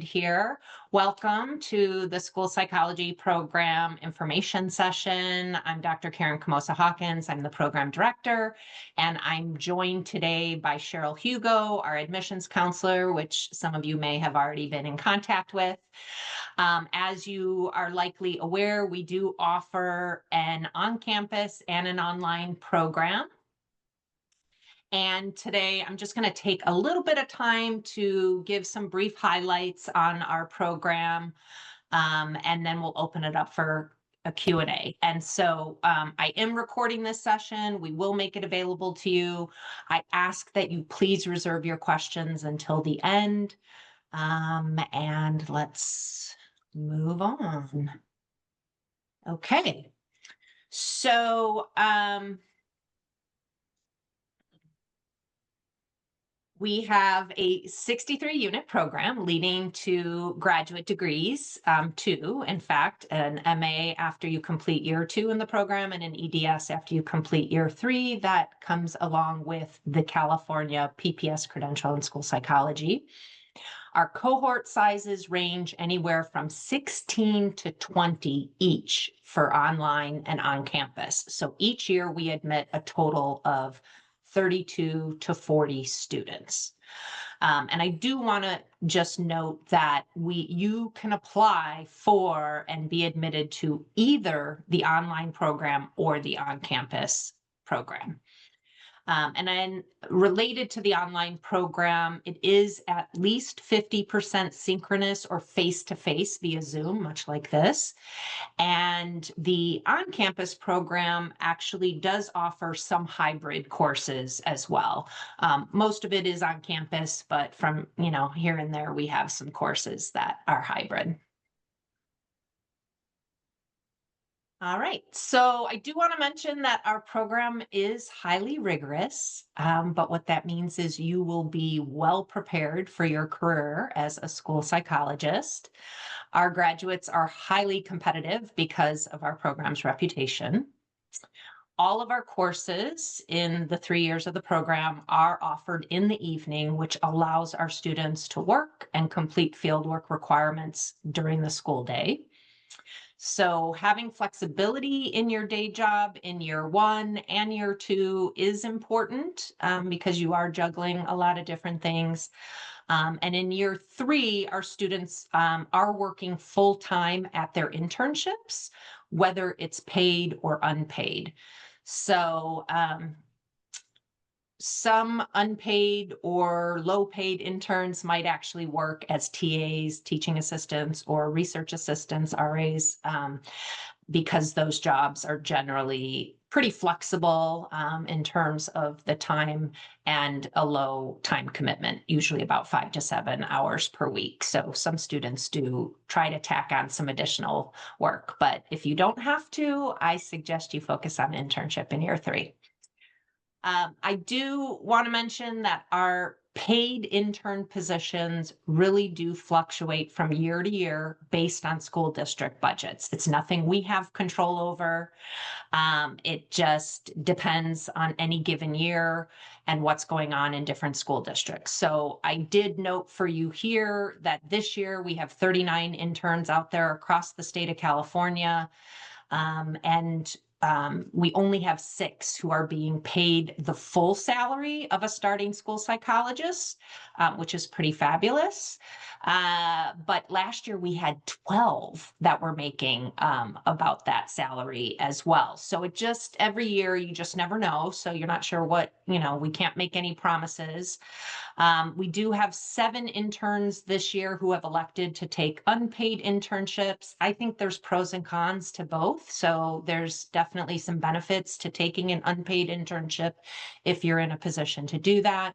Here. Welcome to the School Psychology Program Information Session. I'm Dr. Karen Camosa Hawkins. I'm the program director, and I'm joined today by Cheryl Hugo, our admissions counselor, which some of you may have already been in contact with. As you are likely aware, we do offer an on-campus and an online program. And today I'm just going to take a little bit of time to give some brief highlights on our program, and then we'll open it up for a Q&A. And so I am recording this session. We will make it available to you. I ask that you please reserve your questions until the end. And let's move on. Okay. So we have a 63 unit program leading to graduate degrees, two, in fact, an MA after you complete year 2 in the program and an EDS after you complete year 3. That comes along with the California PPS credential in school psychology. Our cohort sizes range anywhere from 16 to 20 each for online and on campus. So each year we admit a total of 32 to 40 students. And I do want to just note that you can apply for and be admitted to either the online program or the on-campus program. And then related to the online program, it is at least 50% synchronous or face-to-face via Zoom, much like this. And the on-campus program actually does offer some hybrid courses as well. Most of it is on campus, but from, here and there, we have some courses that are hybrid. All right, so I do want to mention that our program is highly rigorous, but what that means is you will be well prepared for your career as a school psychologist. Our graduates are highly competitive because of our program's reputation. All of our courses in the 3 years of the program are offered in the evening, which allows our students to work and complete fieldwork requirements during the school day. So having flexibility in your day job in year 1 and year 2 is important because you are juggling a lot of different things. And in year 3, our students are working full-time at their internships, whether it's paid or unpaid. So some unpaid or low-paid interns might actually work as TAs, teaching assistants, or research assistants, RAs, because those jobs are generally pretty flexible in terms of the time and a low time commitment, usually about 5 to 7 hours per week. So some students do try to tack on some additional work, but if you don't have to, I suggest you focus on internship in year 3. I do want to mention that our paid intern positions really do fluctuate from year to year based on school district budgets. It's nothing we have control over. It just depends on any given year and what's going on in different school districts. So I did note for you here that this year we have 39 interns out there across the state of California. And we only have 6 who are being paid the full salary of a starting school psychologist, which is pretty fabulous. But last year we had 12 that were making about that salary as well. So it just, every year you just never know. So you're not sure what, we can't make any promises. We do have 7 interns this year who have elected to take unpaid internships. I think there's pros and cons to both. So there's definitely some benefits to taking an unpaid internship if you're in a position to do that.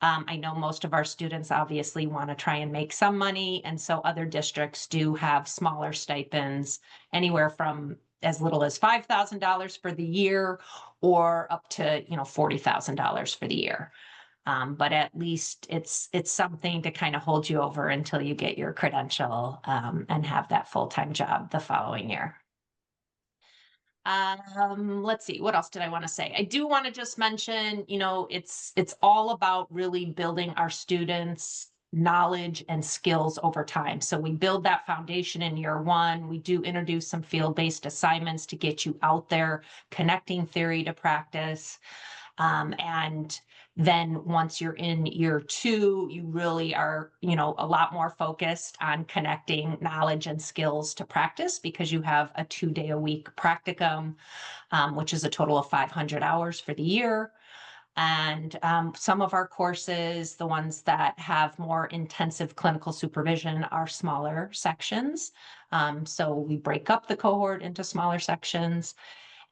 I know most of our students obviously want to try and make some money, and so other districts do have smaller stipends, anywhere from as little as $5,000 for the year or up to $40,000 for the year. But at least it's something to kind of hold you over until you get your credential and have that full-time job the following year. Let's see, what else did I want to say? I do want to just mention, it's all about really building our students knowledge and skills over time. So we build that foundation in year one. We do introduce some field-based assignments to get you out there, connecting theory to practice. And then once you're in year two, you really are, a lot more focused on connecting knowledge and skills to practice because you have a 2-day-a-week practicum, which is a total of 500 hours for the year. And some of our courses, the ones that have more intensive clinical supervision, are smaller sections. So we break up the cohort into smaller sections.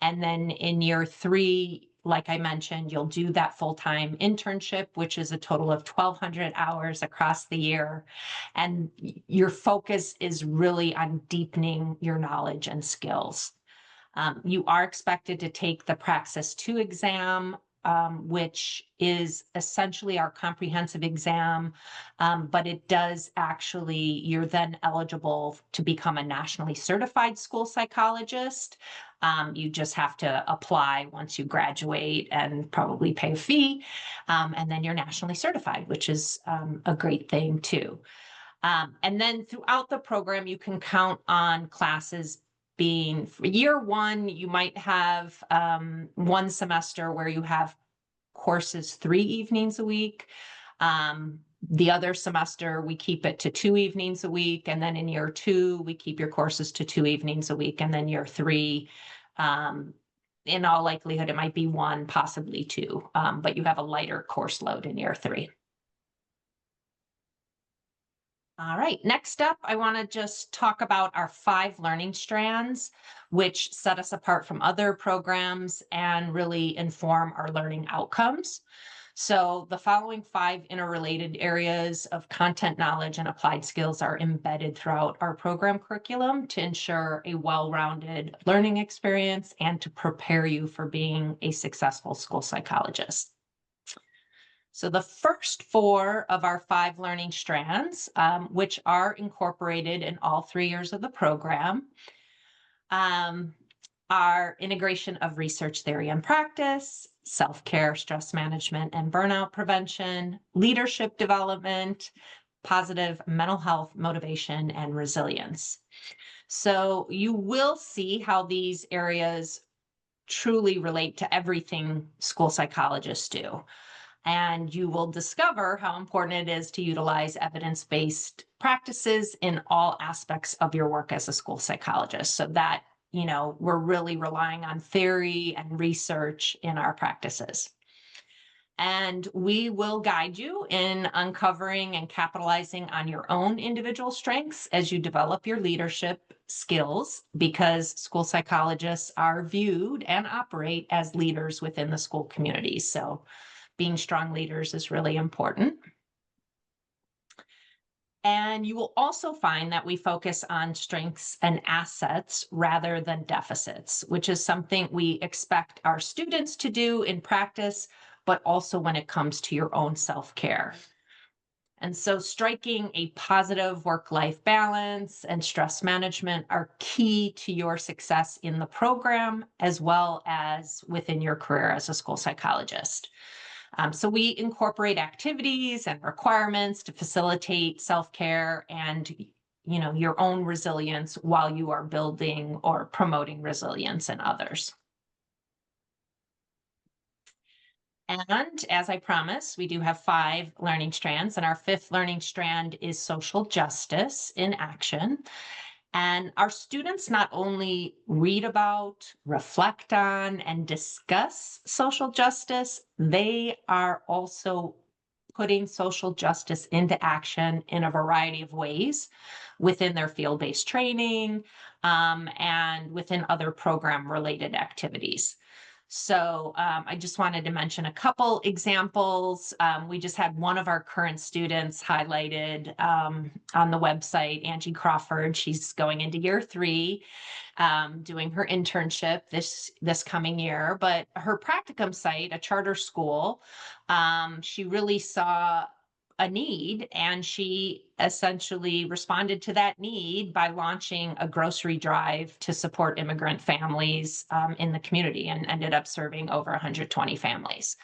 And then in year three, like I mentioned, you'll do that full-time internship, which is a total of 1,200 hours across the year. And your focus is really on deepening your knowledge and skills. You are expected to take the Praxis 2 exam, which is essentially our comprehensive exam, but it does actually, you're then eligible to become a nationally certified school psychologist. You just have to apply once you graduate and probably pay a fee, and then you're nationally certified, which is a great thing too. And then throughout the program, you can count on classes being, for year one, you might have one semester where you have courses 3 evenings a week. The other semester, we keep it to 2 evenings a week. And then in year two, we keep your courses to 2 evenings a week. And then year three, in all likelihood, it might be 1, possibly 2, but you have a lighter course load in year three. All right, next up, I want to just talk about our 5 learning strands, which set us apart from other programs and really inform our learning outcomes. So the following 5 interrelated areas of content knowledge and applied skills are embedded throughout our program curriculum to ensure a well-rounded learning experience and to prepare you for being a successful school psychologist. So the first 4 of our 5 learning strands, which are incorporated in all 3 years of the program, are integration of research theory and practice, self-care, stress management, and burnout prevention, leadership development, positive mental health, motivation, and resilience. So you will see how these areas truly relate to everything school psychologists do. And you will discover how important it is to utilize evidence-based practices in all aspects of your work as a school psychologist, so that, we're really relying on theory and research in our practices. And we will guide you in uncovering and capitalizing on your own individual strengths as you develop your leadership skills, because school psychologists are viewed and operate as leaders within the school community. So being strong leaders is really important. And you will also find that we focus on strengths and assets rather than deficits, which is something we expect our students to do in practice, but also when it comes to your own self-care. And so striking a positive work-life balance and stress management are key to your success in the program, as well as within your career as a school psychologist. So we incorporate activities and requirements to facilitate self-care and, your own resilience while you are building or promoting resilience in others. And as I promised, we do have 5 learning strands, and our 5th learning strand is social justice in action. And our students not only read about, reflect on, and discuss social justice, they are also putting social justice into action in a variety of ways within their field-based training, and within other program-related activities. So I just wanted to mention a couple examples. We just had one of our current students highlighted on the website, Angie Crawford. She's going into year 3, doing her internship this coming year. But her practicum site, a charter school, she really saw a need, and she essentially responded to that need by launching a grocery drive to support immigrant families in the community, and ended up serving over 120 families.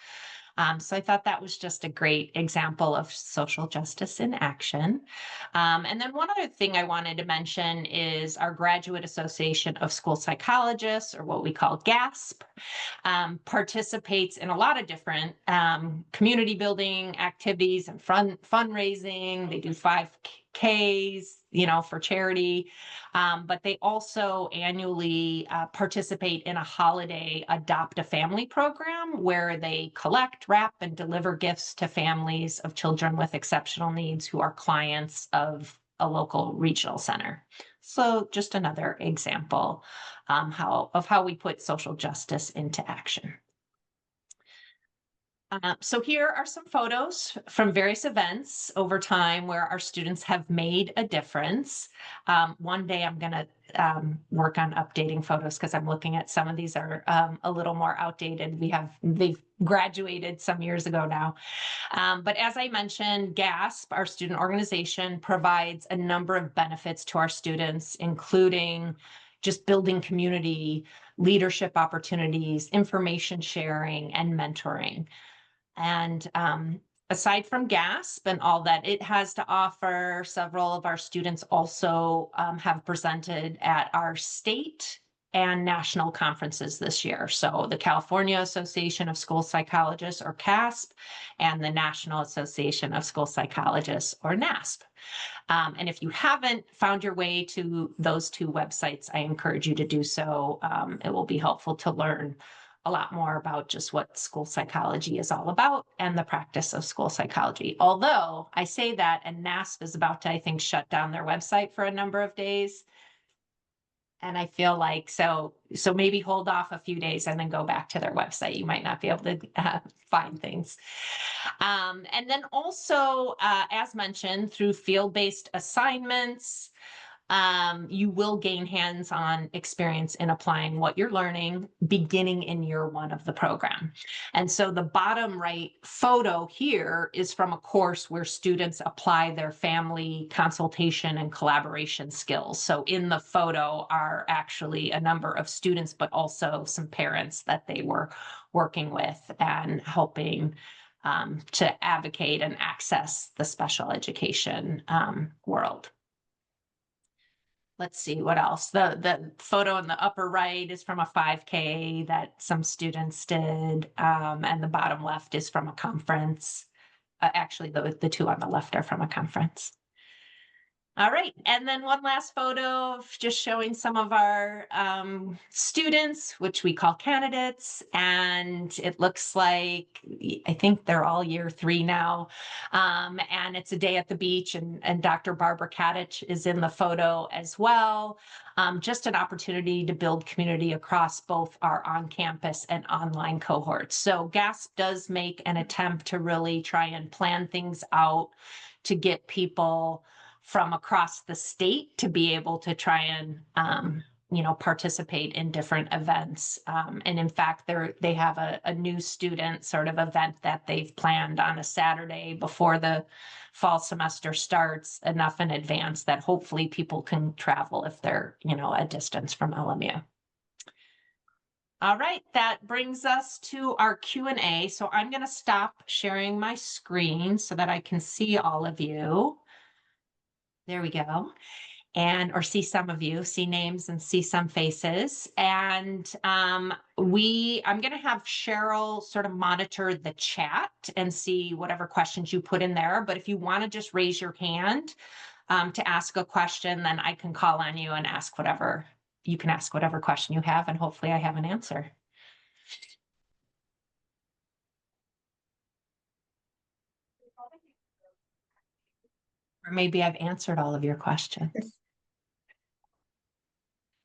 So I thought that was just a great example of social justice in action. And then one other thing I wanted to mention is our Graduate Association of School Psychologists, or what we call GASP, participates in a lot of different community building activities and fundraising. They do 5Ks, for charity. But they also annually participate in a holiday adopt a family program where they collect, wrap, and deliver gifts to families of children with exceptional needs who are clients of a local regional center. So just another example of how we put social justice into action. So here are some photos from various events over time where our students have made a difference. One day I'm going to work on updating photos because I'm looking at some of these are a little more outdated. They've graduated some years ago now. But as I mentioned, GASP, our student organization, provides a number of benefits to our students, including just building community, leadership opportunities, information sharing, and mentoring. And aside from GASP and all that it has to offer, several of our students also have presented at our state and national conferences this year. So the California Association of School Psychologists, or CASP, and the National Association of School Psychologists, or NASP. And if you haven't found your way to those two websites, I encourage you to do so. It will be helpful to learn a lot more about just what school psychology is all about and the practice of school psychology. Although I say that, and NASP is about to, I think, shut down their website for a number of days. And I feel like, so maybe hold off a few days and then go back to their website. You might not be able to find things. And then also, as mentioned, through field-based assignments, you will gain hands-on experience in applying what you're learning beginning in year one of the program. And so the bottom right photo here is from a course where students apply their family consultation and collaboration skills. So in the photo are actually a number of students, but also some parents that they were working with and helping to advocate and access the special education world. Let's see what else. The photo in the upper right is from a 5K that some students did, and the bottom left is from a conference. Actually, the two on the left are from a conference. All right, and then one last photo of just showing some of our students, which we call candidates, and it looks like, I think they're all year 3 now, and it's a day at the beach, and Dr. Barbara Kadich is in the photo as well. Just an opportunity to build community across both our on-campus and online cohorts. So GASP does make an attempt to really try and plan things out to get people from across the state to be able to try and participate in different events. And in fact, they have a new student sort of event that they've planned on a Saturday before the fall semester starts, enough in advance that hopefully people can travel if they're a distance from LMU. All right, that brings us to our Q&A. So I'm going to stop sharing my screen so that I can see all of you. There we go. Or see some of you, see names and see some faces. And I'm going to have Cheryl sort of monitor the chat and see whatever questions you put in there. But if you want to just raise your hand to ask a question, then I can call on you and you can ask whatever question you have, and hopefully I have an answer. Or maybe I've answered all of your questions.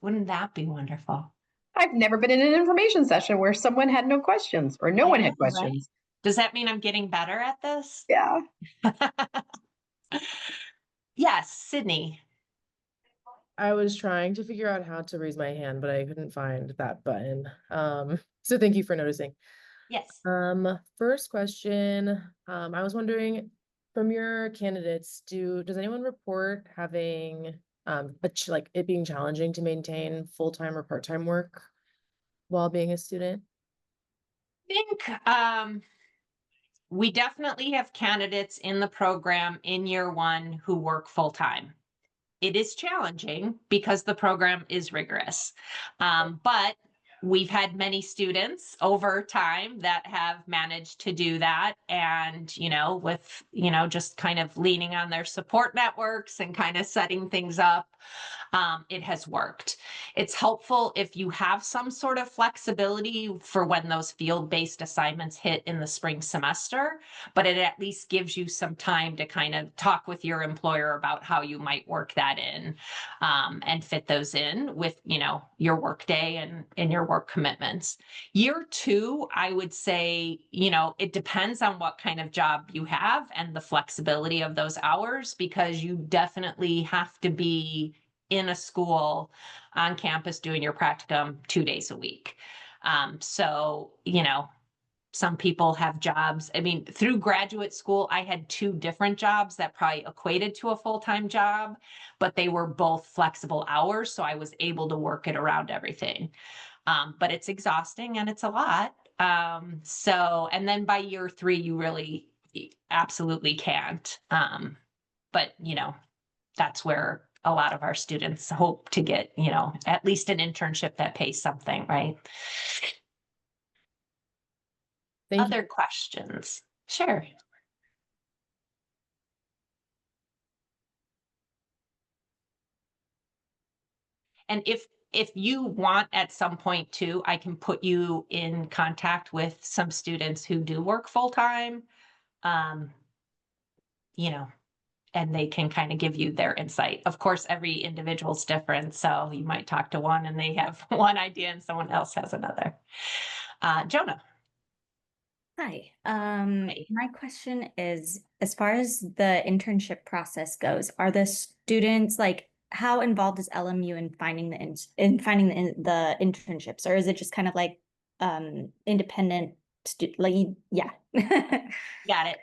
Wouldn't that be wonderful? I've never been in an information session where someone had no questions or no one had questions. Right? Does that mean I'm getting better at this? Yeah. Yes, Sydney. I was trying to figure out how to raise my hand, but I couldn't find that button. So thank you for noticing. Yes. First question, I was wondering, from your candidates, does anyone report having like it being challenging to maintain full-time or part-time work while being a student? I think we definitely have candidates in the program in year one who work full-time. It is challenging because the program is rigorous. But we've had many students over time that have managed to do that. And, with, just kind of leaning on their support networks and kind of setting things up, it has worked. It's helpful if you have some sort of flexibility for when those field-based assignments hit in the spring semester, but it at least gives you some time to kind of talk with your employer about how you might work that in, and fit those in with, your work day and your work commitments. Year two, I would say, it depends on what kind of job you have and the flexibility of those hours, because you definitely have to be in a school on campus doing your practicum 2 days a week. So, some people have jobs. I mean, through graduate school, I had 2 different jobs that probably equated to a full-time job, but they were both flexible hours. So I was able to work it around everything. But it's exhausting and it's a lot. And then by year 3, you really absolutely can't. But, that's where a lot of our students hope to get, at least an internship that pays something, right? Thank Other you. questions? Sure. And if you want at some point too, I can put you in contact with some students who do work full time. Um, you know, and they can kind of give you their insight. Of course, every individual's different, so you might talk to one and they have one idea and someone else has another. Jonah. Hi. Hi. My question is, as far as the internship process goes, are the students like how involved is LMU in finding the internships, or is it just kind of like independent yeah. Got it.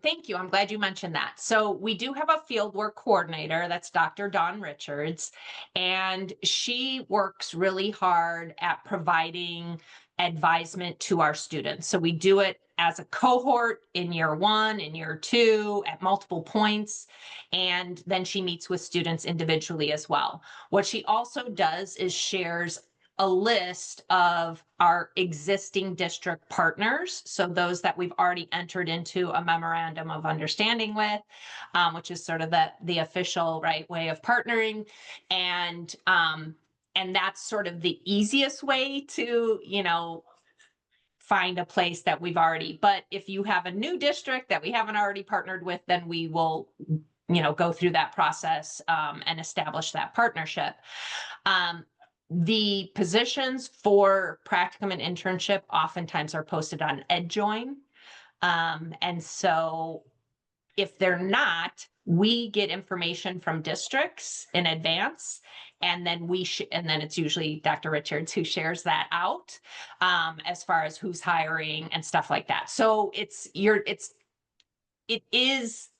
Thank you. I'm glad you mentioned that. So we do have a fieldwork coordinator. That's Dr. Dawn Richards, and she works really hard at providing advisement to our students. So we do it as a cohort in year 1, in year 2, at multiple points, and then she meets with students individually as well. What she also does is shares a list of our existing district partners. So those that we've already entered into a memorandum of understanding with, which is sort of the official right way of partnering. And that's sort of the easiest way to, find a place that we've already, but if you have a new district that we haven't already partnered with, then we will, go through that process, and establish that partnership. The positions for practicum and internship oftentimes are posted on EdJoin. And so if they're not, we get information from districts in advance, and then and then it's usually Dr. Richards who shares that out, as far as who's hiring and stuff like that. So it is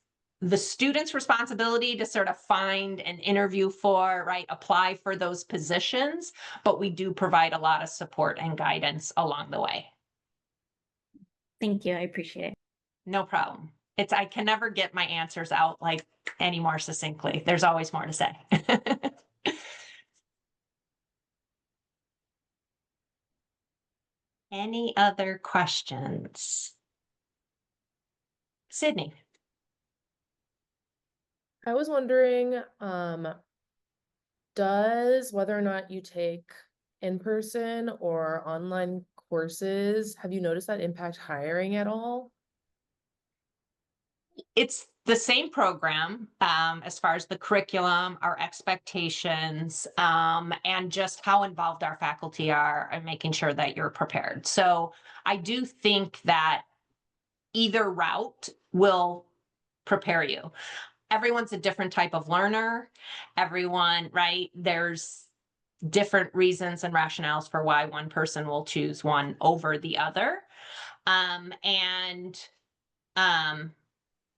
the student's responsibility to sort of find an interview for, right, apply for those positions, but we do provide a lot of support and guidance along the way. Thank you. I appreciate it. No problem. I can never get my answers out like any more succinctly. There's always more to say. Any other questions? Sydney. I was wondering, does whether or not you take in-person or online courses, have you noticed that impact hiring at all? It's the same program, as far as the curriculum, our expectations, and just how involved our faculty are in making sure that you're prepared. So I do think that either route will prepare you. Everyone's a different type of learner. Everyone, right? There's different reasons and rationales for why one person will choose one over the other.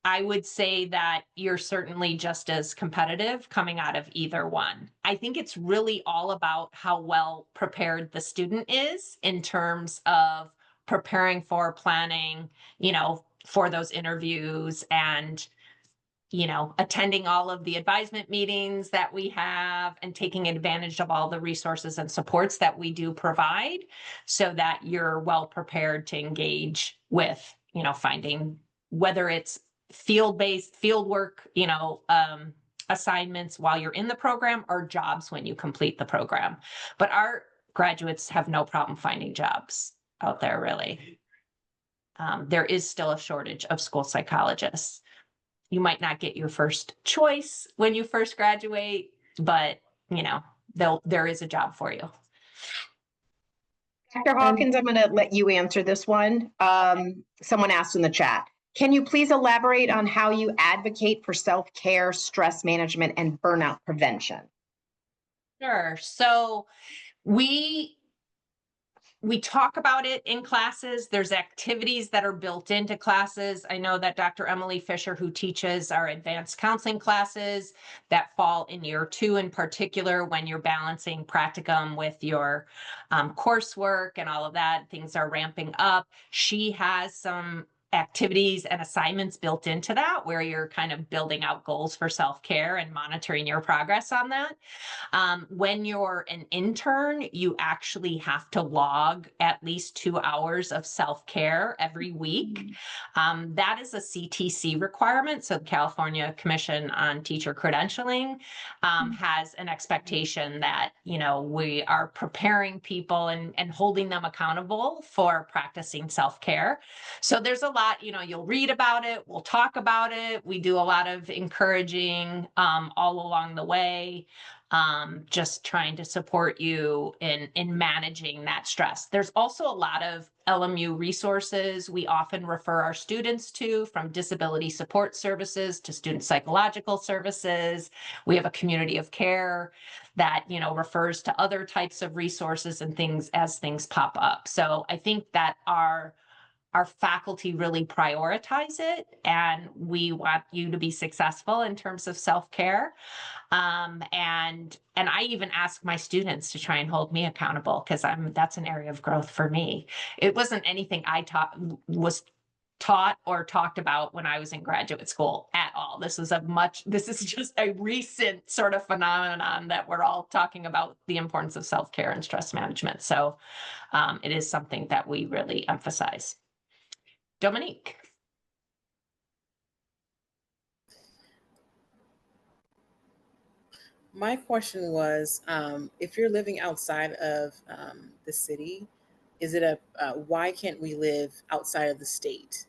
I would say that you're certainly just as competitive coming out of either one. I think it's really all about how well prepared the student is in terms of preparing for, planning, for those interviews, and attending all of the advisement meetings that we have, and taking advantage of all the resources and supports that we do provide, so that you're well prepared to engage with, finding, whether it's field-based field work, assignments while you're in the program, or jobs when you complete the program. But our graduates have no problem finding jobs out there, really. There is still a shortage of school psychologists. You might not get your first choice when you first graduate, but there is a job for you. Dr. Hawkins, I'm going to let you answer this one. Someone asked in the chat, can you please elaborate on how you advocate for self-care, stress management, and burnout prevention? Sure. So we talk about it in classes. There's activities that are built into classes. I know that Dr. Emily Fisher, who teaches our advanced counseling classes that fall in year 2 in particular, when you're balancing practicum with your coursework and all of that, things are ramping up. She has some activities and assignments built into that, where you're kind of building out goals for self-care and monitoring your progress on that. When you're an intern, you actually have to log at least 2 hours of self-care every week. That is a CTC requirement. So the California Commission on Teacher Credentialing has an expectation that, we are preparing people and holding them accountable for practicing self-care. So there's a lot, you'll read about it, we'll talk about it. We do a lot of encouraging all along the way. Just trying to support you in managing that stress. There's also a lot of LMU resources we often refer our students to, from disability support services to student psychological services. We have a community of care that, refers to other types of resources and things as things pop up. So I think that our faculty really prioritize it, and we want you to be successful in terms of self-care. And I even ask my students to try and hold me accountable, because that's an area of growth for me. It wasn't anything I was taught or talked about when I was in graduate school at all. This is just a recent sort of phenomenon that we're all talking about, the importance of self-care and stress management. So it is something that we really emphasize. Dominique. My question was, if you're living outside of the city, is it why can't we live outside of the state?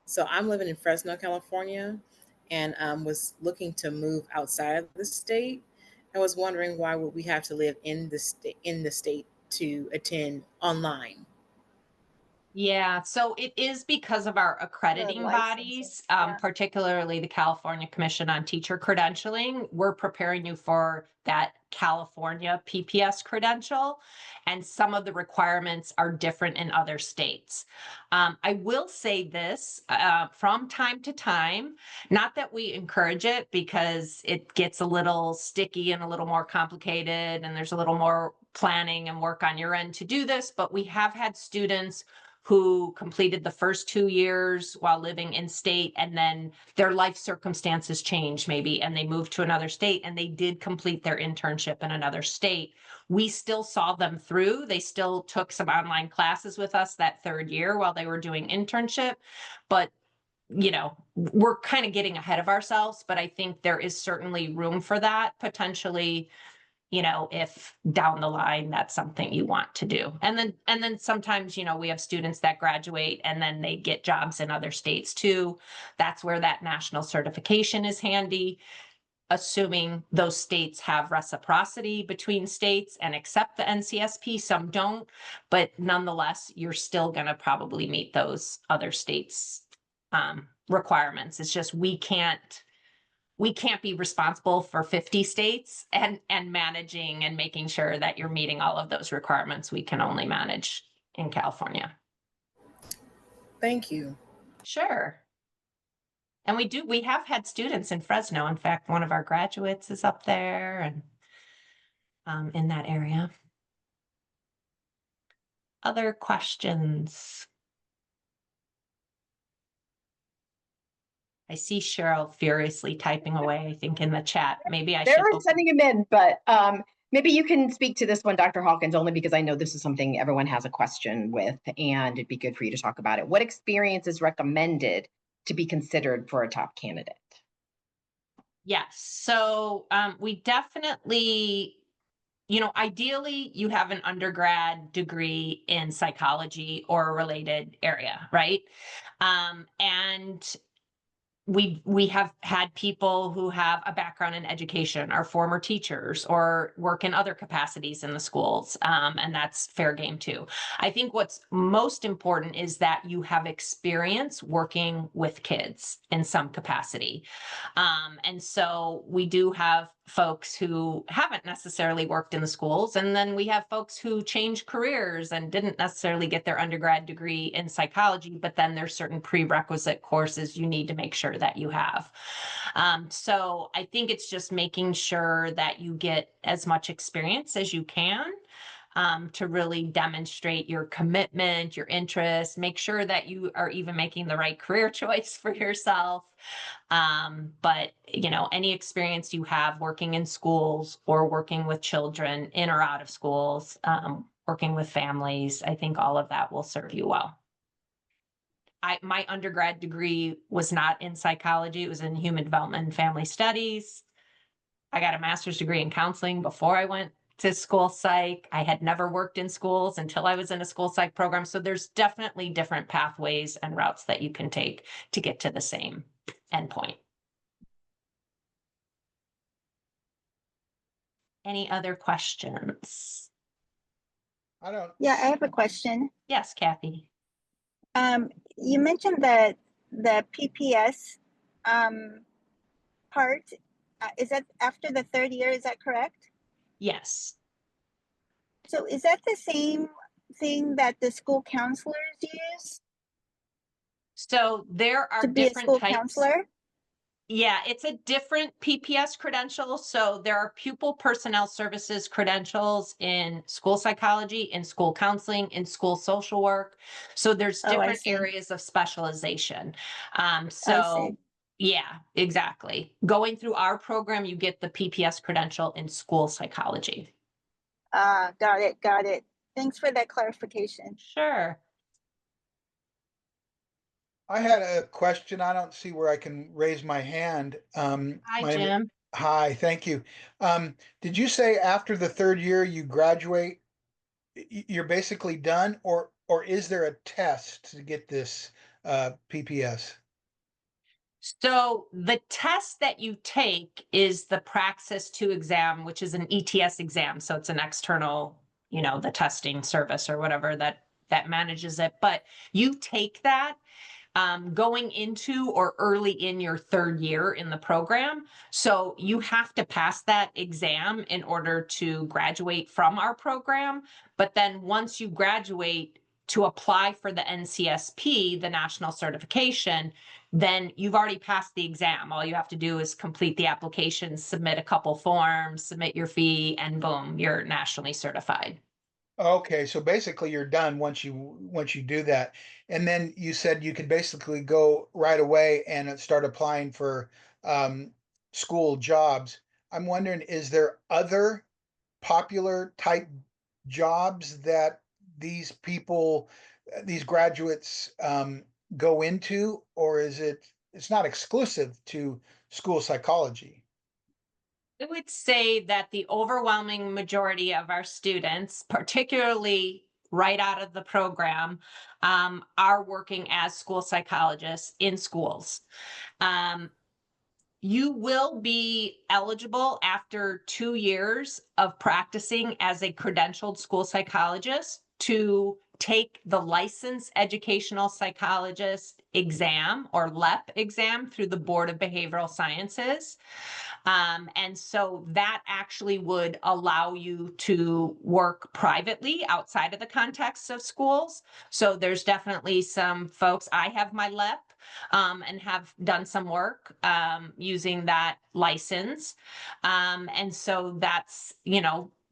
So I'm living in Fresno, California, and was looking to move outside of the state. I was wondering, why would we have to live in the state to attend online? Yeah, so it is because of our accrediting bodies, particularly the California Commission on Teacher Credentialing. We're preparing you for that California PPS credential, and some of the requirements are different in other states. I will say this, from time to time, not that we encourage it, because it gets a little sticky and a little more complicated, and there's a little more planning and work on your end to do this, but we have had students who completed the first 2 years while living in state, and then their life circumstances changed maybe, and they moved to another state, and they did complete their internship in another state. We still saw them through. They still took some online classes with us that 3rd year while they were doing internship. But, we're kind of getting ahead of ourselves, but I think there is certainly room for that potentially, if down the line that's something you want to do. And then sometimes, we have students that graduate and then they get jobs in other states too. That's where that national certification is handy, assuming those states have reciprocity between states and accept the NCSP. Some don't, but nonetheless, you're still going to probably meet those other states' requirements. It's just we can't be responsible for 50 states and managing and making sure that you're meeting all of those requirements. We can only manage in California. Thank you. Sure. And we have had students in Fresno. In fact, one of our graduates is up there and in that area. Other questions? I see Cheryl furiously typing away, I think, in the chat. Maybe I should. They're sending them in, but maybe you can speak to this one, Dr. Hawkins, only because I know this is something everyone has a question with, and it'd be good for you to talk about it. What experience is recommended to be considered for a top candidate? Yes. So we definitely, ideally you have an undergrad degree in psychology or a related area, right? And we have had people who have a background in education, are former teachers, or work in other capacities in the schools, and that's fair game too. I think what's most important is that you have experience working with kids in some capacity. And so we do have folks who haven't necessarily worked in the schools, and then we have folks who changed careers and didn't necessarily get their undergrad degree in psychology, but then there's certain prerequisite courses you need to make sure that you have. So I think it's just making sure that you get as much experience as you can, to really demonstrate your commitment, your interest, make sure that you are even making the right career choice for yourself. But any experience you have working in schools or working with children in or out of schools, working with families, I think all of that will serve you well. My undergrad degree was not in psychology. It was in human development and family studies. I got a master's degree in counseling before I went to school psych. I had never worked in schools until I was in a school psych program. So there's definitely different pathways and routes that you can take to get to the same endpoint. Any other questions? Yeah, I have a question. Yes, Kathy. You mentioned that the PPS part, is that after the third year, is that correct? Yes. So is that the same thing that the school counselors use So there are to be a different school types. counselor? Yeah, it's a different PPS credential. So there are pupil personnel services credentials in school psychology, in school counseling, in school social work. So there's Oh, I different see. areas of specialization. I So see. yeah, exactly. Going through our program, you get the PPS credential in school psychology. Got it, got it. Thanks for that clarification. Sure. I had a question. I don't see where I can raise my hand. Hi, My name is- Jim. Hi, thank you. Did you say after the third year you graduate, you're basically done, or is there a test to get this PPS? So the test that you take is the Praxis 2 exam, which is an ETS exam. So it's an external, the testing service or whatever that manages it. But you take that going into or early in your third year in the program. So you have to pass that exam in order to graduate from our program. But then once you graduate, to apply for the NCSP, the national certification, then you've already passed the exam. All you have to do is complete the application, submit a couple forms, submit your fee, and boom, you're nationally certified. Okay, so basically you're done once you do that. And then you said you could basically go right away and start applying for school jobs. I'm wondering, is there other popular type jobs that these people, these graduates go into, or it's not exclusive to school psychology? I would say that the overwhelming majority of our students, particularly right out of the program, are working as school psychologists in schools. You will be eligible after 2 years of practicing as a credentialed school psychologist to take the licensed educational psychologist exam or LEP exam through the Board of Behavioral Sciences. And so that actually would allow you to work privately outside of the context of schools. So there's definitely some folks, I have my LEP, and have done some work using that license. And so that's,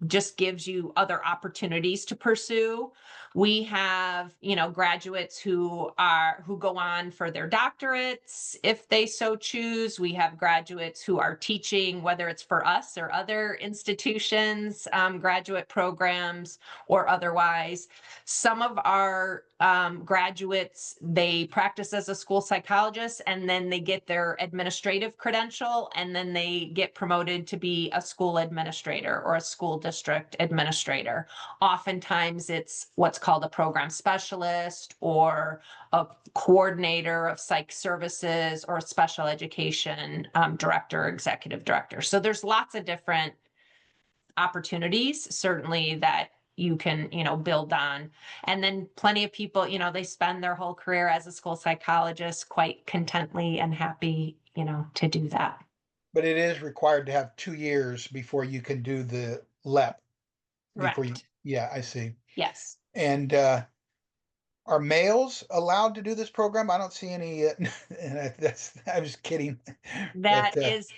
just gives you other opportunities to pursue. We have, graduates who go on for their doctorates if they so choose. We have graduates who are teaching, whether it's for us or other institutions, graduate programs or otherwise. Some of our graduates, they practice as a school psychologist and then they get their administrative credential and then they get promoted to be a school administrator or a school district administrator. Oftentimes it's what's called a program specialist or a coordinator of psych services or a special education director, executive director. So there's lots of different opportunities, certainly, that you can, build on. And then plenty of people, they spend their whole career as a school psychologist quite contently and happy, to do that. But it is required to have 2 years before you can do the LEP. Before you, Correct. yeah, I see. Yes. And are males allowed to do this program? I don't see any. I was kidding. That But is,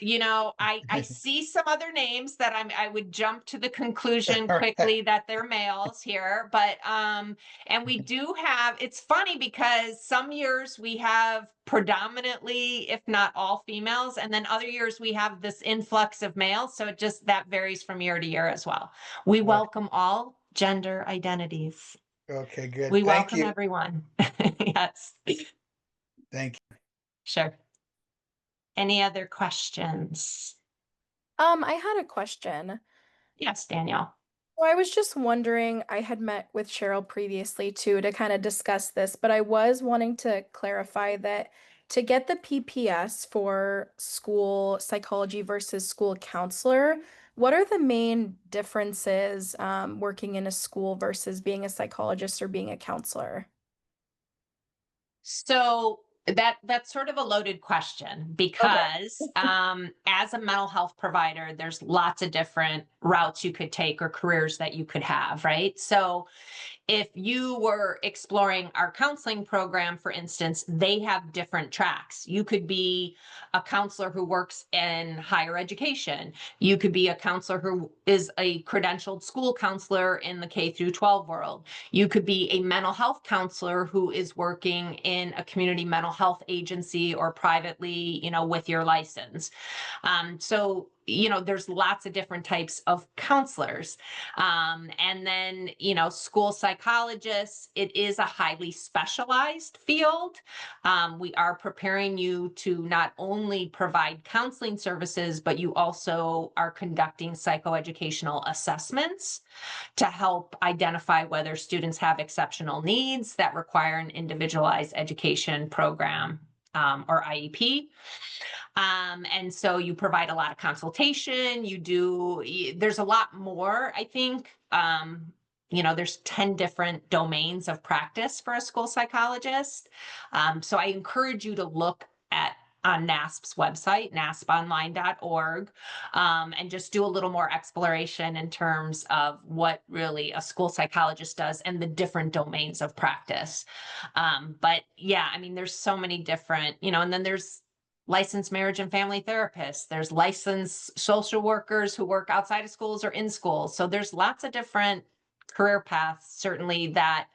I see some other names that I would jump to the conclusion all right. quickly that they're males here, but and we do have, it's funny because some years we have predominantly, if not all females, and then other years we have this influx of males. So that varies from year to year as well. We Okay. welcome all gender identities. Okay, good. We Thank welcome you. everyone. Yes, Thank you. sure. Any other questions? I had a question. Yes, Danielle. So I was just wondering, I had met with Cheryl previously too to kind of discuss this, but I was wanting to clarify that to get the PPS for school psychology versus school counselor, what are the main differences working in a school versus being a psychologist or being a counselor? So that's sort of a loaded question because as a mental health provider, there's lots of different routes you could take or careers that you could have, right? So if you were exploring our counseling program, for instance, they have different tracks. You could be a counselor who works in higher education. You could be a counselor who is a credentialed school counselor in the K through 12 world. You could be a mental health counselor who is working in a community mental health agency or privately, with your license. So, there's lots of different types of counselors. And then, school psychologists, it is a highly specialized field. We are preparing you to not only provide counseling services, but you also are conducting psychoeducational assessments to help identify whether students have exceptional needs that require an individualized education program or IEP. And so you provide a lot of consultation. There's a lot more, I think. There's 10 different domains of practice for a school psychologist. So I encourage you to look on NASP's website, nasponline.org, and just do a little more exploration in terms of what really a school psychologist does and the different domains of practice. But yeah, there's so many different, and then there's licensed marriage and family therapists. There's licensed social workers who work outside of schools or in schools. So there's lots of different career paths, certainly, that,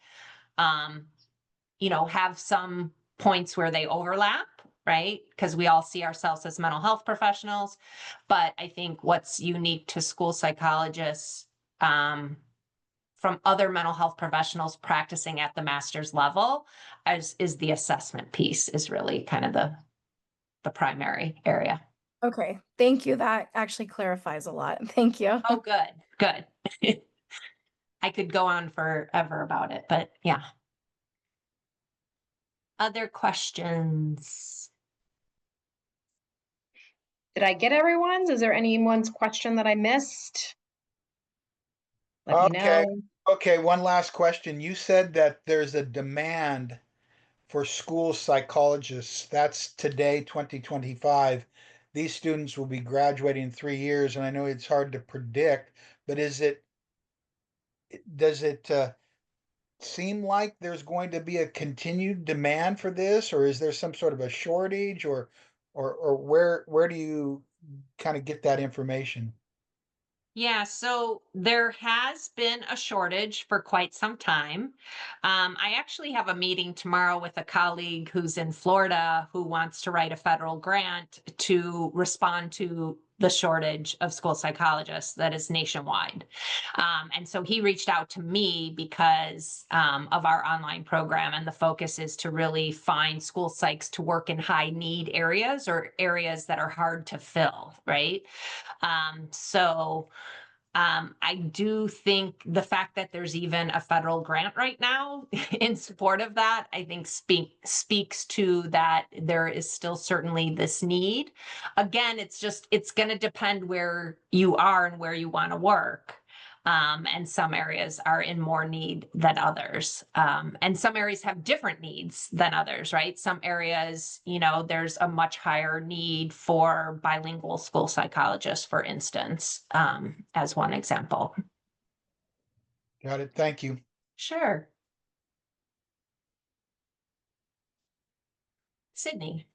have some points where they overlap, right? Because we all see ourselves as mental health professionals. But I think what's unique to school psychologists from other mental health professionals practicing at the master's level is the assessment piece, is really kind of the primary area. Okay, thank you. That actually clarifies a lot. Thank you. Oh, good. I could go on forever about it, but yeah. Other questions? Did I get everyone's? Is there anyone's question that I missed? Let me Okay. know. Okay, one last question. You said that there's a demand for school psychologists. That's today, 2025. These students will be graduating in 3 years, and I know it's hard to predict, but does it seem like there's going to be a continued demand for this, or is there some sort of a shortage, or where do you kind of get that information? Yeah, so there has been a shortage for quite some time. I actually have a meeting tomorrow with a colleague who's in Florida who wants to write a federal grant to respond to the shortage of school psychologists that is nationwide. And so he reached out to me because of our online program, and the focus is to really find school psychs to work in high need areas or areas that are hard to fill, right? So I do think the fact that there's even a federal grant right now in support of that, I think speaks to that there is still certainly this need. Again, it's going to depend where you are and where you want to work. And some areas are in more need than others. And some areas have different needs than others, right? Some areas, there's a much higher need for bilingual school psychologists, for instance, as one example. Got it. Thank you. Sure. Sydney.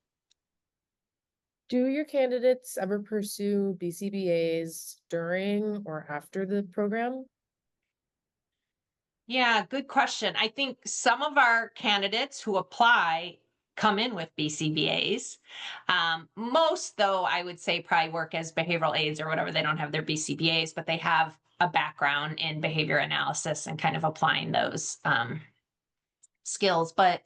Do your candidates ever pursue BCBAs during or after the program? Yeah, good question. I think some of our candidates who apply come in with BCBAs. Most, though, I would say probably work as behavioral aides or whatever. They don't have their BCBAs, but they have a background in behavior analysis and kind of applying those skills. But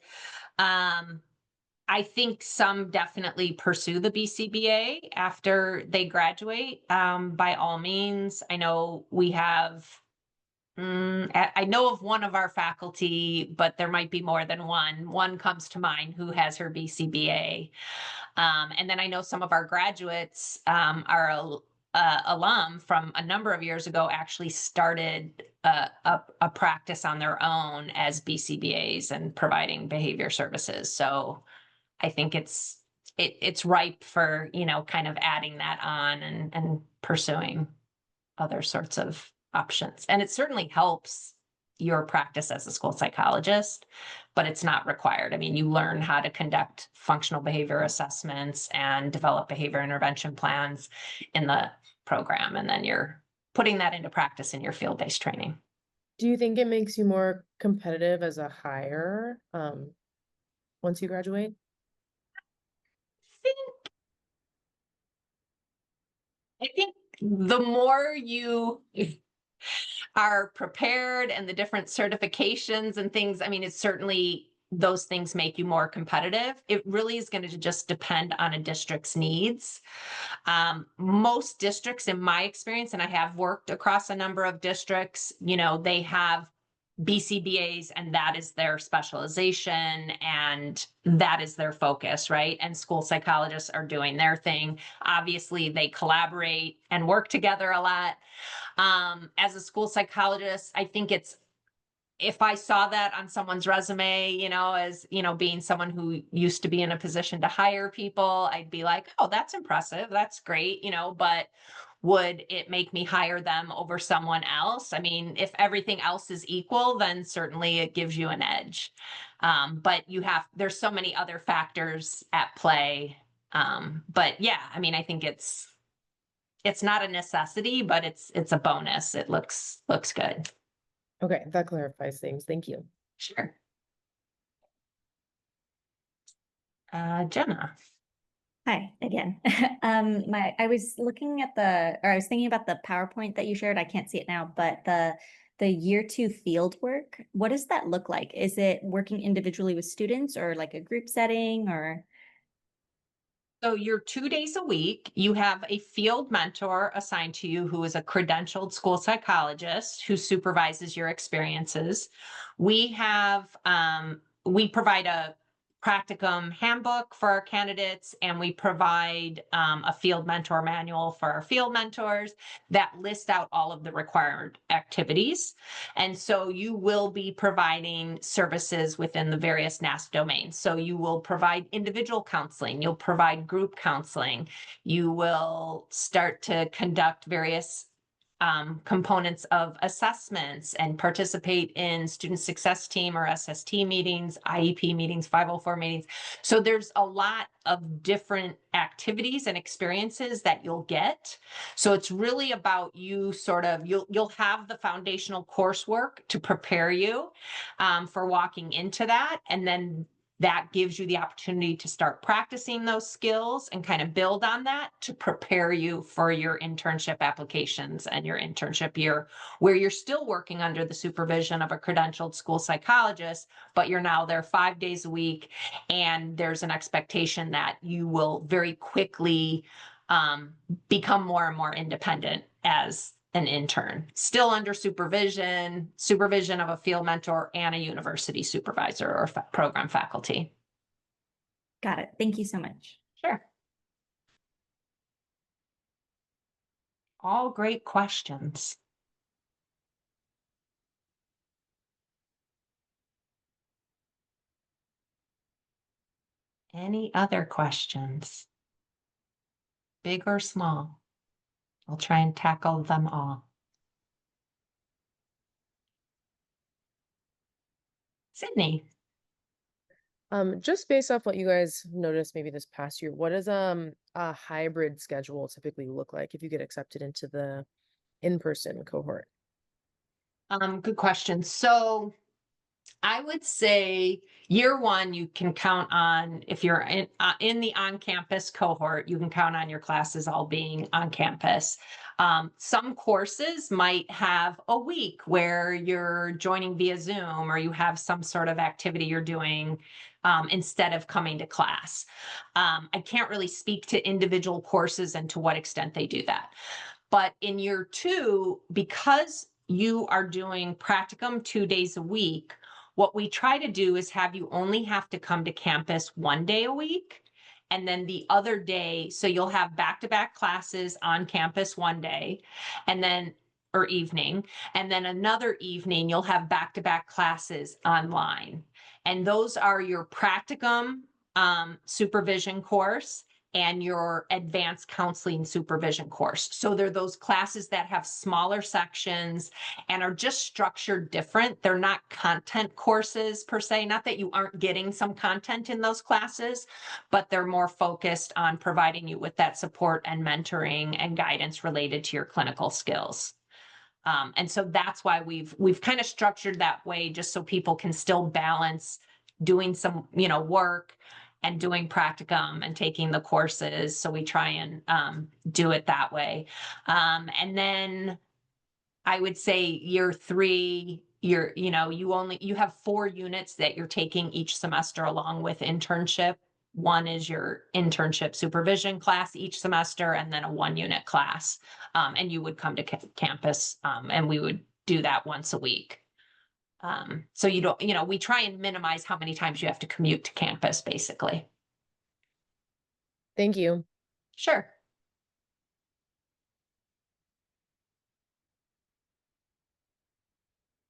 I think some definitely pursue the BCBA after they graduate. By all means, I know we have I know of one of our faculty, but there might be more than one. One comes to mind who has her BCBA. And then I know some of our graduates, our alum from a number of years ago, actually started a practice on their own as BCBAs and providing behavior services. So I think it's ripe for, kind of adding that on and pursuing other sorts of options. And it certainly helps your practice as a school psychologist, but it's not required. I mean, you learn how to conduct functional behavior assessments and develop behavior intervention plans in the program, and then you're putting that into practice in your field-based training. Do you think it makes you more competitive as a hire once you graduate? I think the more you are prepared and the different certifications and things, I mean, it's certainly those things make you more competitive. It really is going to just depend on a district's needs. Most districts, in my experience, and I have worked across a number of districts, they have BCBAs and that is their specialization and that is their focus, right? And school psychologists are doing their thing. Obviously, they collaborate and work together a lot. As a school psychologist, I think if I saw that on someone's resume, as, being someone who used to be in a position to hire people, I'd be like, oh, that's impressive. That's great, but would it make me hire them over someone else? I mean, if everything else is equal, then certainly it gives you an edge. But there's so many other factors at play. But yeah, I mean, I think it's not a necessity, but it's a bonus. It looks good. Okay, that clarifies things. Thank you. Sure. Jenna. Hi again. I was looking at I was thinking about the PowerPoint that you shared. I can't see it now, but the year 2 field work, what does that look like? Is it working individually with students or like a group setting or? So you're 2 days a week. You have a field mentor assigned to you who is a credentialed school psychologist who supervises your experiences. We provide a practicum handbook for our candidates, and we provide a field mentor manual for our field mentors that list out all of the required activities. And so you will be providing services within the various NASP domains. So you will provide individual counseling, you'll provide group counseling, you will start to conduct various components of assessments and participate in student success team or SST meetings, IEP meetings, 504 meetings. So there's a lot of different activities and experiences that you'll get. So it's really about you you'll have the foundational coursework to prepare you for walking into that. And then that gives you the opportunity to start practicing those skills and kind of build on that to prepare you for your internship applications and your internship year, where you're still working under the supervision of a credentialed school psychologist, but you're now there 5 days a week. And there's an expectation that you will very quickly become more and more independent as an intern, still under supervision of a field mentor and a university supervisor or program faculty. Got it. Thank you so much. Sure. All great questions. Any other questions? Big or small? I'll try and tackle them all. Sydney. Just based off what you guys noticed maybe this past year, what does a hybrid schedule typically look like if you get accepted into the in-person cohort? Good question. So I would say year one, you can count on, if you're in the on-campus cohort, you can count on your classes all being on campus. Some courses might have a week where you're joining via Zoom or you have some sort of activity you're doing instead of coming to class. I can't really speak to individual courses and to what extent they do that. But in year two, because you are doing practicum 2 days a week, what we try to do is have you only have to come to campus 1 day a week. And then the other day, so you'll have back-to-back classes on campus 1 day and then, or evening. And then another evening, you'll have back-to-back classes online. And those are your practicum supervision course and your advanced counseling supervision course. So they're those classes that have smaller sections and are just structured different. They're not content courses per se, not that you aren't getting some content in those classes, but they're more focused on providing you with that support and mentoring and guidance related to your clinical skills. And so that's why we've kind of structured that way, just so people can still balance doing some, work and doing practicum and taking the courses. So we try and do it that way. And then I would say year three, you have 4 units that you're taking each semester along with internship. One is your internship supervision class each semester, and then a 1-unit class. And you would come to campus and we would do that once a week. So we try and minimize how many times you have to commute to campus, basically. Thank you. Sure.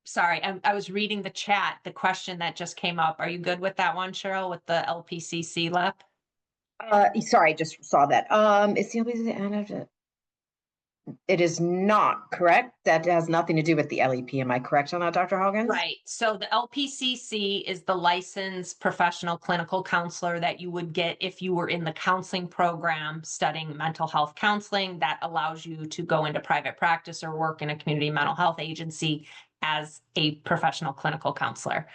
Sorry, I was reading the chat, the question that just came up. Are you good with that one, Cheryl, with the LPCC LEP? Sorry, I just saw that. It's the only end of it. It is not correct. That has nothing to do with the LEP. Am I correct on that, Dr. Hawkins? Right. So the LPCC is the licensed professional clinical counselor that you would get if you were in the counseling program studying mental health counseling. That allows you to go into private practice or work in a community mental health agency as a professional clinical counselor.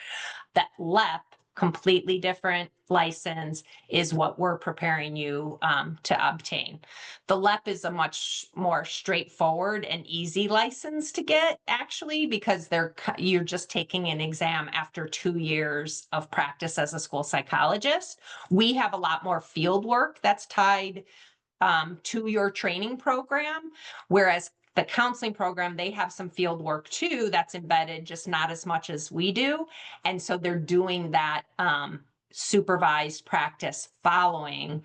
That LEP, completely different license, is what we're preparing you to obtain. The LEP is a much more straightforward and easy license to get, actually, because you're just taking an exam after 2 years of practice as a school psychologist. We have a lot more field work that's tied to your training program, whereas the counseling program, they have some field work too that's embedded, just not as much as we do. And so they're doing that supervised practice following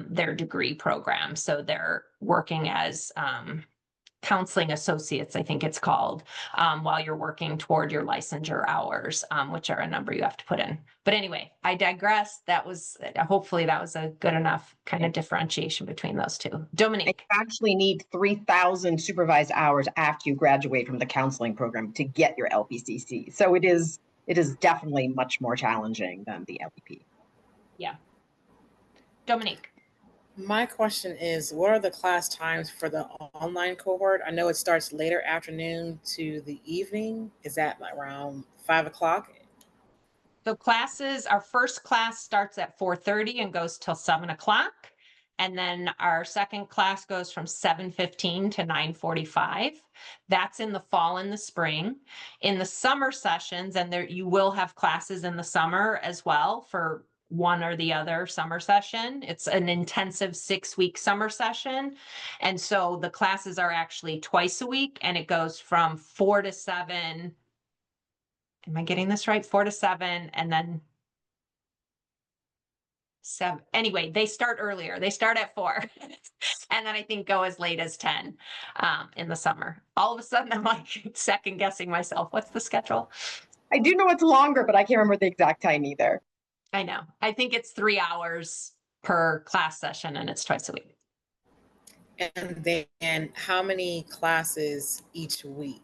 their degree program. So they're working as counseling associates, I think it's called, while you're working toward your licensure hours, which are a number you have to put in. But anyway, I digress. That was, hopefully that was a good enough kind of differentiation between those two. You Dominique. actually need 3,000 supervised hours after you graduate from the counseling program to get your LPCC. So it is definitely much more challenging than the LEP. Yeah. Dominique. My question is, what are the class times for the online cohort? I know it starts later afternoon to the evening. Is that like around 5 o'clock? So classes, our first class starts at 4:30 and goes till 7 o'clock. And then our second class goes from 7:15 to 9:45. That's in the fall and the spring. In the summer sessions, and there you will have classes in the summer as well for one or the other summer session. It's an intensive 6-week summer session. And so the classes are actually twice a week, and it goes from 4 to 7. Am I getting this right? 4 to 7, and then 7. Anyway, they start earlier. They start at 4, and then I think go as late as 10 in the summer. All of a sudden, I'm like second guessing myself. What's the schedule? I do know it's longer, but I can't remember the exact time either. I know. I think it's 3 hours per class session, and it's twice a week. And then how many classes each week?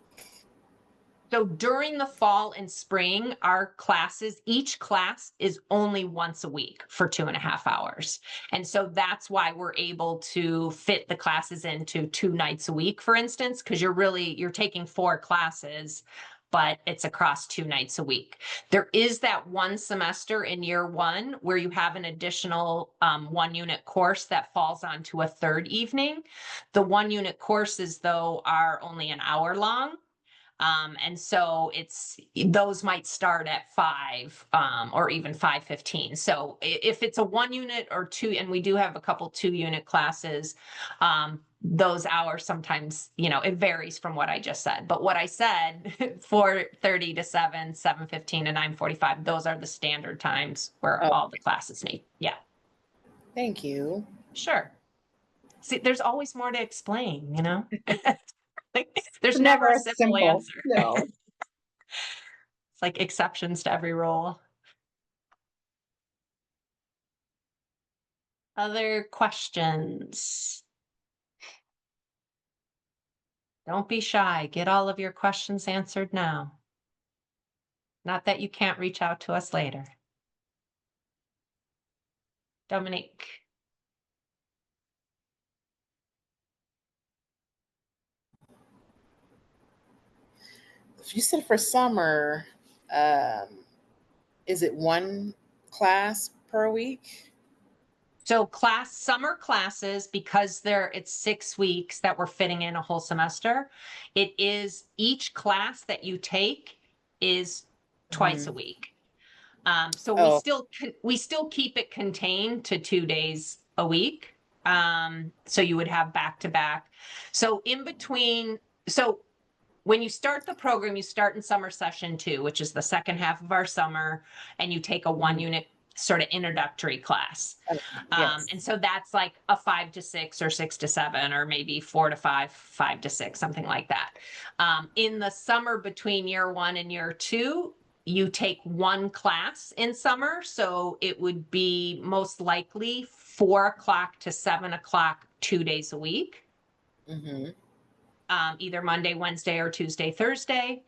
So during the fall and spring, our classes, each class is only once a week for 2.5 hours. And so that's why we're able to fit the classes into 2 nights a week, for instance, because you're taking 4 classes, but it's across 2 nights a week. There is that one semester in year 1 where you have an additional 1 unit course that falls onto a 3rd evening. The 1 unit courses, though, are only an hour long. And so those might start at 5 or even 5:15. So if it's a 1 unit or 2, and we do have a couple 2 unit classes, those hours sometimes, it varies from what I just said. But what I said, 4:30 to 7, 7:15 to 9:45, those are the standard times where all the classes meet. Yeah. Thank you. Sure. See, there's always more to explain, There's It's never a as simple answer. No. It's like exceptions to every rule. Other questions? Don't be shy. Get all of your questions answered now. Not that you can't reach out to us later. Dominique. You said for summer, is it 1 class per week? So summer classes, because it's 6 weeks that we're fitting in a whole semester, it is each class that you take is twice a week. So we still keep it contained to 2 days a week. So you would have back to back. So when you start the program, you start in summer session 2, which is the second half of our summer, and you take a 1 unit sort of introductory class. Yes. And so that's like a 5 to 6 or 6 to 7, or maybe 4 to 5, 5 to 6, something like that. In the summer between year 1 and year 2, you take 1 class in summer. So it would be most likely 4 o'clock to 7 o'clock, 2 days a week. Mm-hmm. Either Monday, Wednesday, or Tuesday, Thursday.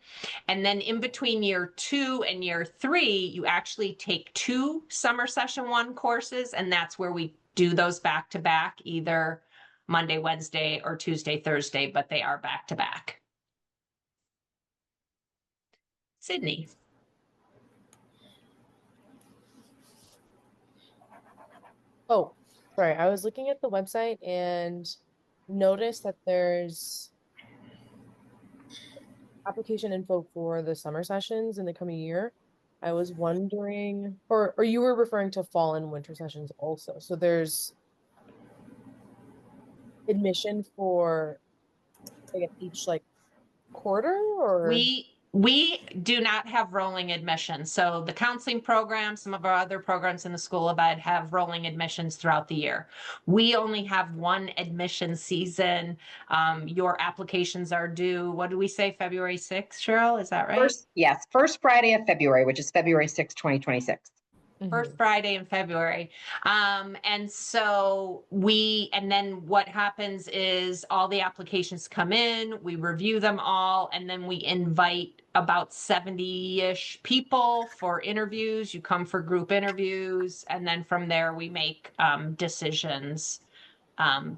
And then in between year 2 and year 3, you actually take 2 summer session 1 courses, and that's where we do those back to back, either Monday, Wednesday, or Tuesday, Thursday, but they are back to back. Sydney. Oh, sorry. I was looking at the website and noticed that there's application info for the summer sessions in the coming year. I was wondering, or you were referring to fall and winter sessions also. So there's admission for, I guess, each quarter, or We do not have rolling admissions. So the counseling program, some of our other programs in the School of Ed have rolling admissions throughout the year. We only have one admission season. Your applications are due, what do we say, February 6th, Cheryl? Is that right? First Friday of February, which is February 6th, 2026. First Friday in February. And so and then what happens is all the applications come in, we review them all, and then we invite about 70-ish people for interviews. You come for group interviews, and then from there we make decisions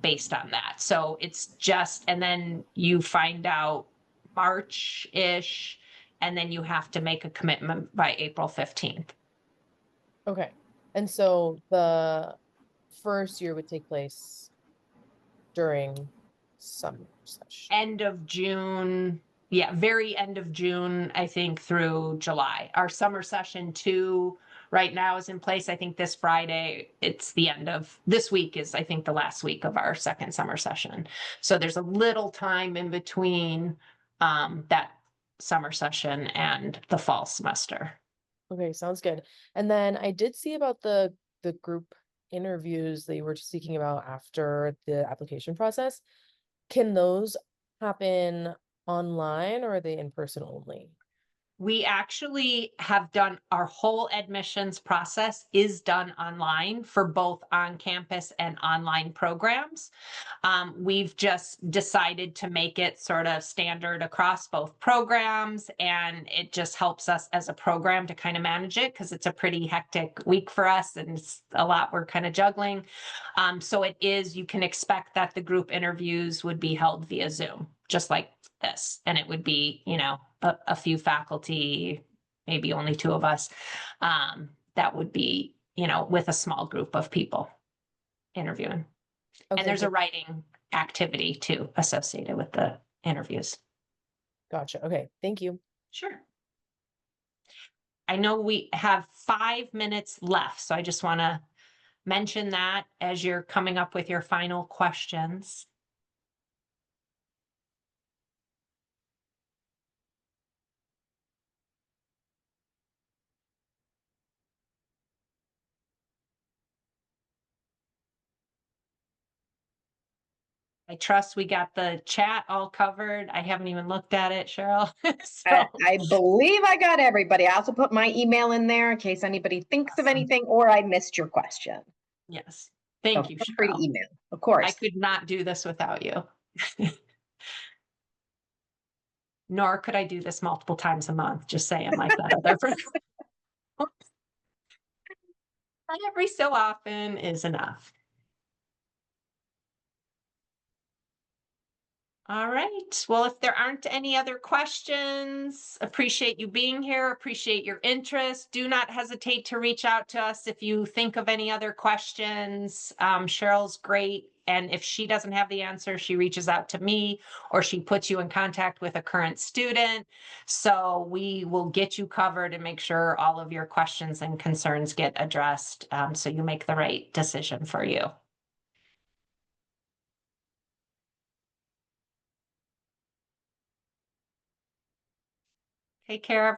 based on that. So it's just, and then you find out March-ish, and then you have to make a commitment by April 15th. Okay. And so the first year would take place during summer session. End of June. Yeah, very end of June, I think, through July. Our summer session 2 right now is in place. I think this Friday, it's the end of this week is, I think, the last week of our second summer session. So there's a little time in between that summer session and the fall semester. Okay, sounds good. And then I did see about the group interviews that you were speaking about after the application process. Can those happen online or are they in person only? We actually have done our whole admissions process is done online for both on-campus and online programs. We've just decided to make it sort of standard across both programs, and it just helps us as a program to kind of manage it because it's a pretty hectic week for us and it's a lot we're kind of juggling. So you can expect that the group interviews would be held via Zoom, just like this, and it would be, a few faculty, maybe only 2 of us, that would be, with a small group of people interviewing. Okay, And there's a writing activity too associated with the interviews. gotcha. Okay, thank you. Sure. I know we have 5 minutes left, so I just want to mention that as you're coming up with your final questions. I trust we got the chat all covered. I haven't even looked at it, Cheryl. I believe I got everybody. I also put my email in there in case anybody thinks of Awesome. anything or I missed your question. Yes. So Thank you, feel free to Cheryl. email, of course. I could not do this without you. Nor could I do this multiple times a month, just saying, like that other person. Every so often is enough. All right. Well, if there aren't any other questions, appreciate you being here, appreciate your interest. Do not hesitate to reach out to us if you think of any other questions. Cheryl's great. And if she doesn't have the answer, she reaches out to me or she puts you in contact with a current student. So we will get you covered and make sure all of your questions and concerns get addressed so you make the right decision for you. Take care.